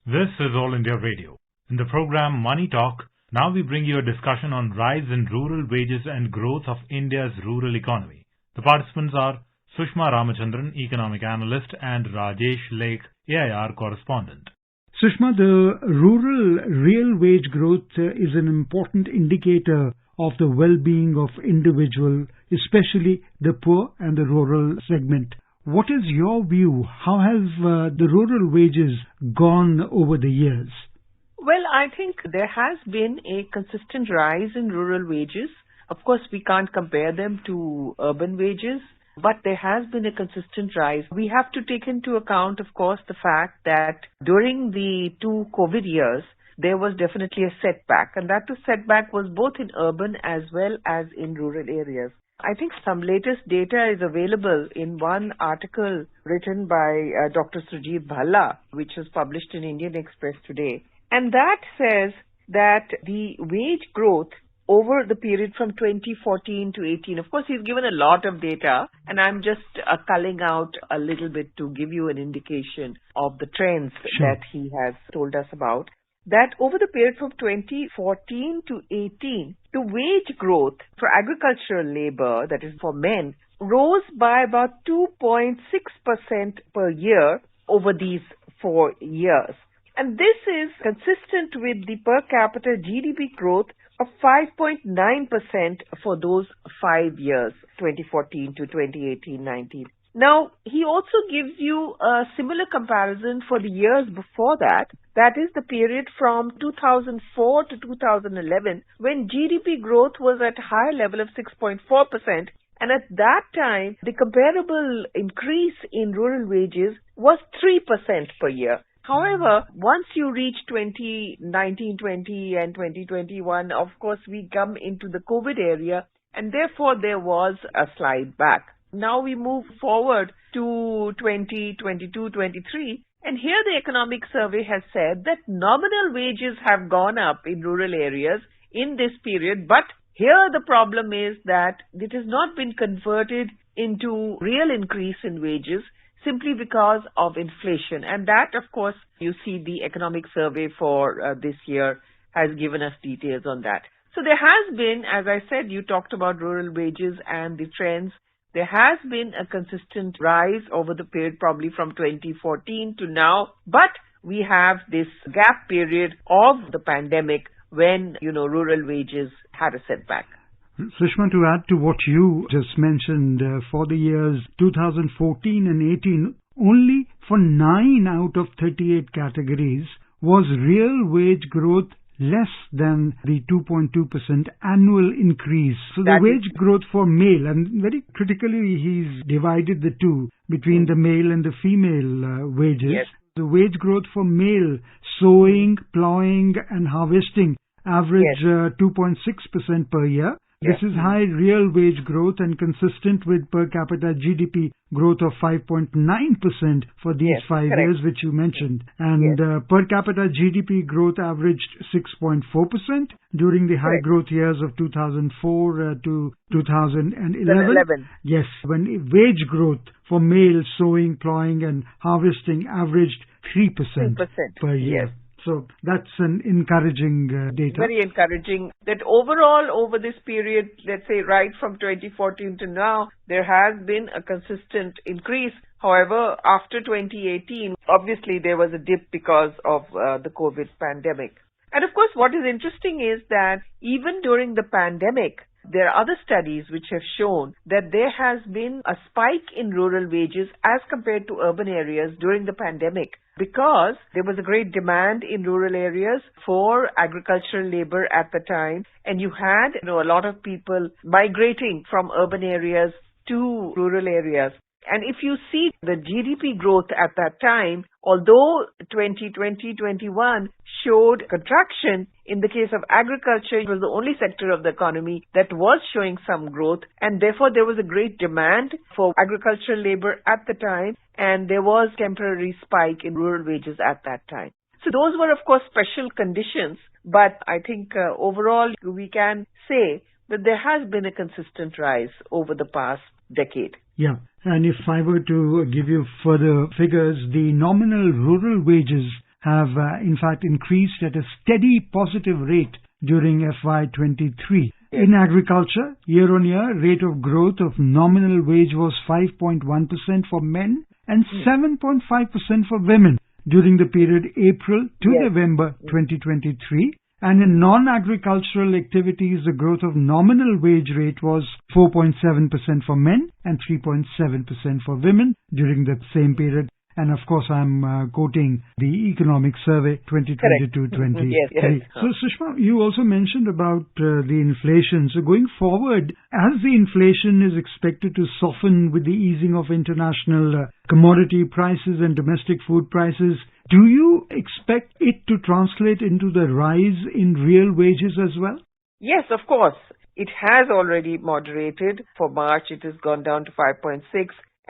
This is All India Radio. In the program Money Talk, now we bring you a discussion on rise in rural wages and growth of India's rural economy. The participants are Sushma Ramachandran, Economic Analyst, and Rajesh, Laikh, AIR Correspondent. Sushma, the rural real wage growth is an important indicator of the well-being of individuals, especially the poor and the rural segment. What is your view? How have the rural wages gone over the years? Well, I think there has been a consistent rise in rural wages. Of course, we can't compare them to urban wages, but there has been a consistent rise. We have to take into account, of course, the fact that during the two COVID years, there was definitely a setback, and that setback was both in urban as well as in rural areas. I think some latest data is available in one article written by Dr. Sujit Bhalla, which was published in Indian Express today. And that says that the wage growth over the period from 2014 to 18, of course, he's given a lot of data, and I'm just culling out a little bit to give you an indication of the trends that he has told us about. That over the period from 2014 to 18, the wage growth for agricultural labor, that is for men, rose by about 2.6% per year over these 4 years. And this is consistent with the per capita GDP growth of 5.9% for those 5 years, 2014 to 2018-19. Now, he also gives you a similar comparison for the years before that. That is the period from 2004 to 2011, when GDP growth was at a higher level of 6.4%. And at that time, the comparable increase in rural wages was 3% per year. However, once you reach 2019-20 and 2021, of course, we come into the COVID area, and therefore there was a slide back. Now we move forward to 2022-23, and here the economic survey has said that nominal wages have gone up in rural areas in this period, but here the problem is that it has not been converted into real increase in wages simply because of inflation. And that, of course, you see the economic survey for this year has given us details on that. So there has been, as I said, you talked about rural wages and the trends. There has been a consistent rise over the period probably from 2014 to now, but we have this gap period of the pandemic when, rural wages had a setback. Sushma, to add to what you just mentioned, for the years 2014 and 18, only for 9 out of 38 categories was real wage growth less than the 2.2% annual increase. So the wage growth for male, and very critically he's divided the two between the male and the female wages. Yes. The wage growth for male, sowing, plowing and harvesting average 2.6% per year. This is high real wage growth and consistent with per capita GDP growth of 5.9% for these 5 years, which you mentioned. And per capita GDP growth averaged 6.4% during the high growth years of 2004 to 2011. Yes, when wage growth for male sowing, plowing and harvesting averaged 3% per year. Yes. So that's an encouraging data. Very encouraging that overall over this period, let's say right from 2014 to now, there has been a consistent increase. However, after 2018, obviously there was a dip because of the COVID pandemic. And of course, what is interesting is that even during the pandemic, there are other studies which have shown that there has been a spike in rural wages as compared to urban areas during the pandemic because there was a great demand in rural areas for agricultural labor at the time, and you had a lot of people migrating from urban areas to rural areas. And if you see the GDP growth at that time, although 2020-21 showed contraction, in the case of agriculture, it was the only sector of the economy that was showing some growth, and therefore there was a great demand for agricultural labor at the time, and there was temporary spike in rural wages at that time. So those were, of course, special conditions, but I think overall we can say that there has been a consistent rise over the past decade. Yeah, and if I were to give you further figures, the nominal rural wages have in fact increased at a steady positive rate during FY23. In agriculture, year-on-year rate of growth of nominal wage was 5.1% for men and 7.5% for women during the period April to November 2023. And in non-agricultural activities, the growth of nominal wage rate was 4.7% for men and 3.7% for women during the same period. And of course, I'm quoting the Economic Survey 2022-23. Yes. So, Sushma, you also mentioned about the inflation. So, going forward, as the inflation is expected to soften with the easing of international commodity prices and domestic food prices, do you expect it to translate into the rise in real wages as well? Yes, of course. It has already moderated. For March, it has gone down to 5.6.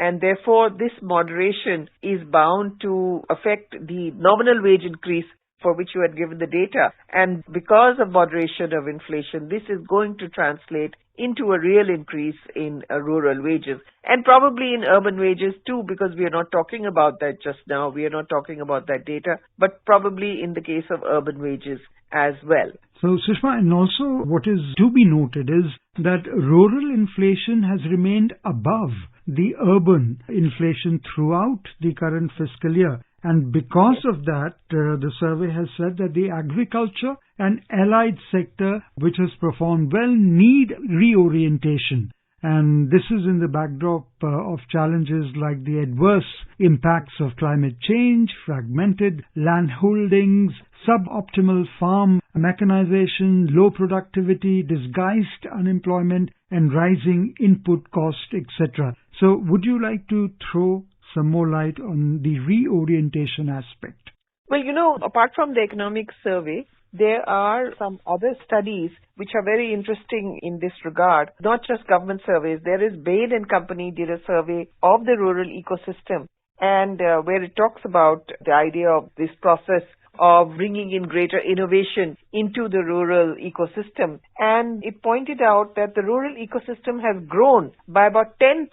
And therefore, this moderation is bound to affect the nominal wage increase for which you had given the data. And because of moderation of inflation, this is going to translate into a real increase in rural wages and probably in urban wages too, because we are not talking about that just now. We are not talking about that data, but probably in the case of urban wages as well. So, Sushma, and also what is to be noted is that rural inflation has remained above the urban inflation throughout the current fiscal year. And because of that, the survey has said that the agriculture and allied sector, which has performed well, need reorientation. And this is in the backdrop of challenges like the adverse impacts of climate change, fragmented land holdings, suboptimal farm mechanization, low productivity, disguised unemployment, and rising input cost, etc. So would you like to throw some more light on the reorientation aspect? Well, apart from the economic survey, there are some other studies which are very interesting in this regard, not just government surveys. There is Bain and Company did a survey of the rural ecosystem, and where it talks about the idea of this process of bringing in greater innovation into the rural ecosystem. And it pointed out that the rural ecosystem has grown by about 10%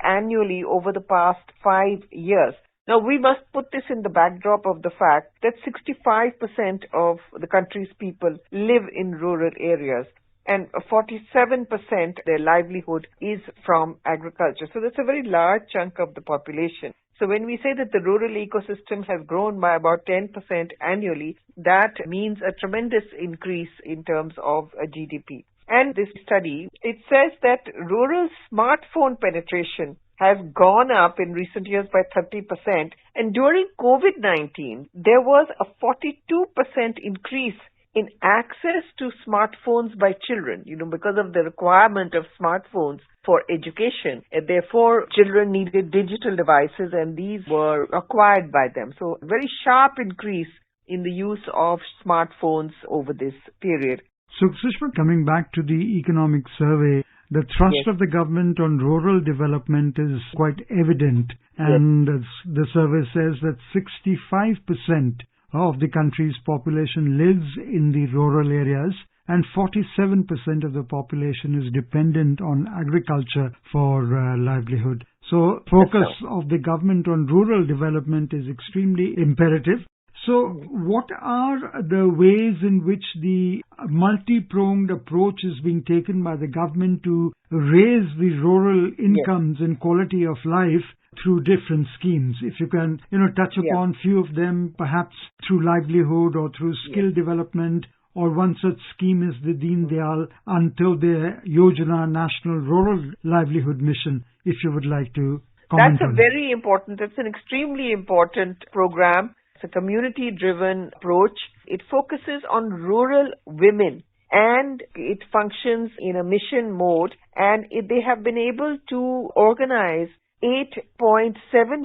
annually over the past 5 years. Now, we must put this in the backdrop of the fact that 65% of the country's people live in rural areas, and 47% their livelihood is from agriculture. So that's a very large chunk of the population. So when we say that the rural ecosystem has grown by about 10% annually, that means a tremendous increase in terms of GDP. And this study, it says that rural smartphone penetration has gone up in recent years by 30%. And during COVID-19, there was a 42% increase in access to smartphones by children, because of the requirement of smartphones for education. And therefore, children needed digital devices, and these were acquired by them. So, a very sharp increase in the use of smartphones over this period. So, Sushma, coming back to the economic survey, the thrust of the government on rural development is quite evident. And the survey says that 65% of the country's population lives in the rural areas, and 47% of the population is dependent on agriculture for livelihood. So focus of the government on rural development is extremely imperative. So what are the ways in which the multi-pronged approach is being taken by the government to raise the rural incomes and quality of life through different schemes? If you can, touch upon few of them, perhaps through livelihood or through skill development, or one such scheme is the Deen Dayal Antyodaya Yojana National Rural Livelihood Mission, if you would like to comment on. That's an extremely important program. It's a community-driven approach. It focuses on rural women, and it functions in a mission mode, and they have been able to organize 8.7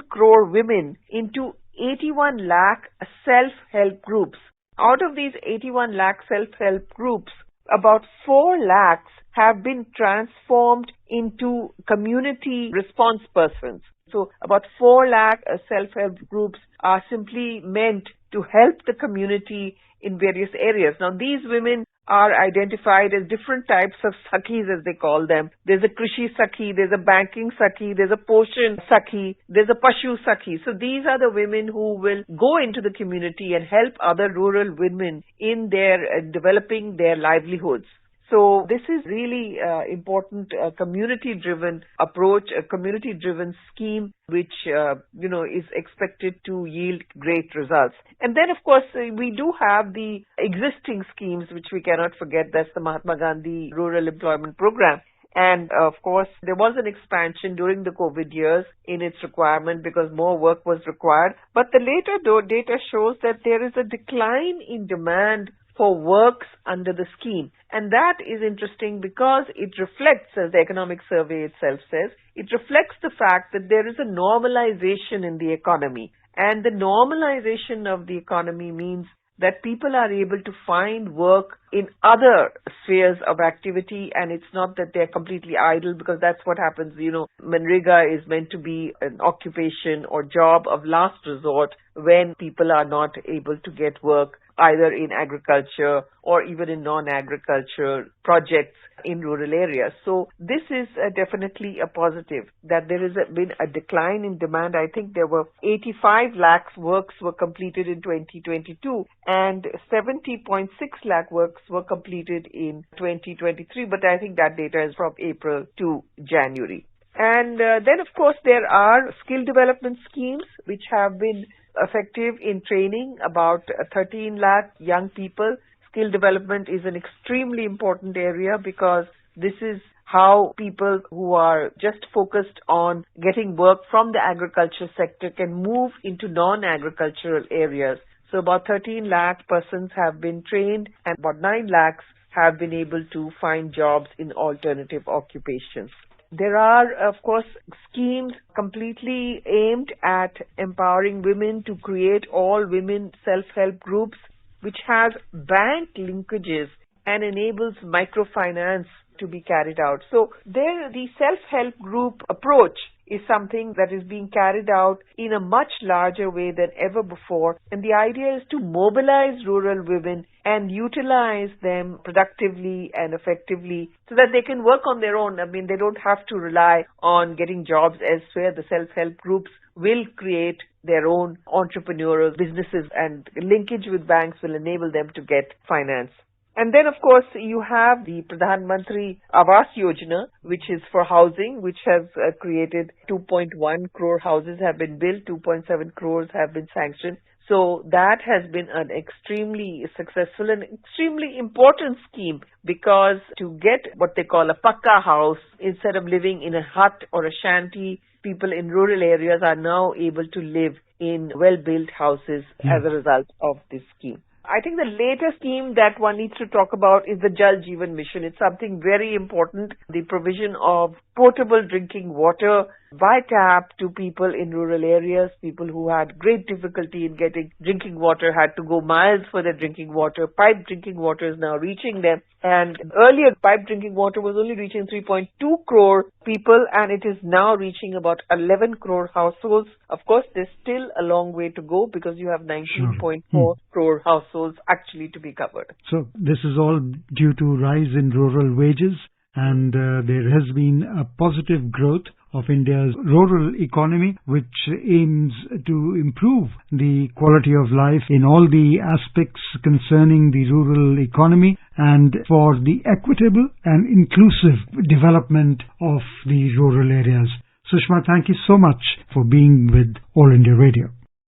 crore women into 81 lakh self-help groups. Out of these 81 lakh self-help groups, about 4 lakhs have been transformed into community response persons. So about 4 lakh self-help groups are simply meant to help the community in various areas. Now, these women are identified as different types of Sakhis, as they call them. There's a Krishi Sakhi, there's a banking Sakhi, there's a Poshan Sakhi, there's a Pashu Sakhi. So these are the women who will go into the community and help other rural women in their developing their livelihoods. So this is really important community-driven approach, a community-driven scheme which, is expected to yield great results. And then, of course, we do have the existing schemes which we cannot forget. That's the Mahatma Gandhi Rural Employment Program. And of course, there was an expansion during the COVID years in its requirement because more work was required. But the later data shows that there is a decline in demand for works under the scheme. And that is interesting because it reflects, as the economic survey itself says, it reflects the fact that there is a normalization in the economy. And the normalization of the economy means that people are able to find work in other spheres of activity, and it's not that they're completely idle, because that's what happens. Manrega is meant to be an occupation or job of last resort when people are not able to get work either in agriculture or even in non-agriculture projects in rural areas. So this is definitely a positive, that there has been a decline in demand. I think there were 85 lakhs works were completed in 2022 and 70.6 lakh works were completed in 2023. But I think that data is from April to January. And then, of course, there are skill development schemes which have been effective in training about 13 lakh young people. Skill development is an extremely important area because this is how people who are just focused on getting work from the agriculture sector can move into non-agricultural areas. So about 13 lakh persons have been trained and about 9 lakhs have been able to find jobs in alternative occupations. There are, of course, schemes completely aimed at empowering women to create all-women self-help groups, which has bank linkages and enables microfinance to be carried out. So there, the self-help group approach is something that is being carried out in a much larger way than ever before. And the idea is to mobilize rural women and utilize them productively and effectively so that they can work on their own. I mean, they don't have to rely on getting jobs elsewhere. The self-help groups will create their own entrepreneurial businesses, and linkage with banks will enable them to get finance. And then, of course, you have the Pradhan Mantri Awas Yojana, which is for housing, which has created 2.1 crore houses have been built, 2.7 crores have been sanctioned. So that has been an extremely successful and extremely important scheme, because to get what they call a pakka house, instead of living in a hut or a shanty, people in rural areas are now able to live in well-built houses as a result of this scheme. I think the latest scheme that one needs to talk about is the Jal Jeevan Mission. It's something very important, the provision of potable drinking water by tap to people in rural areas. People who had great difficulty in getting drinking water had to go miles for their drinking water. Piped drinking water is now reaching them. And earlier, piped drinking water was only reaching 3.2 crore people, and it is now reaching about 11 crore households. Of course, there's still a long way to go because you have 19.4 crore households actually to be covered. So this is all due to rise in rural wages, and there has been a positive growth of India's rural economy, which aims to improve the quality of life in all the aspects concerning the rural economy and for the equitable and inclusive development of the rural areas. Sushma, thank you so much for being with All India Radio.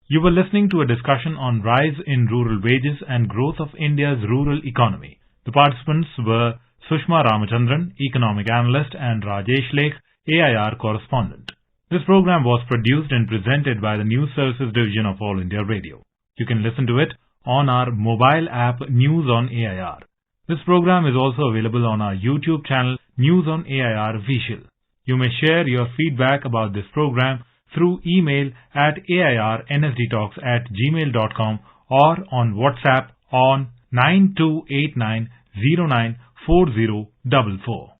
You were listening to a discussion on rise in rural wages and growth of India's rural economy. The participants were Sushma Ramachandran, Economic Analyst, and Rajesh Laikh, AIR Correspondent. This program was produced and presented by the News Services Division of All India Radio. You can listen to it on our mobile app News on AIR. This program is also available on our YouTube channel News on AIR Visual. You may share your feedback about this program through email at airnsdtalks@gmail.com or on WhatsApp on 9289094044.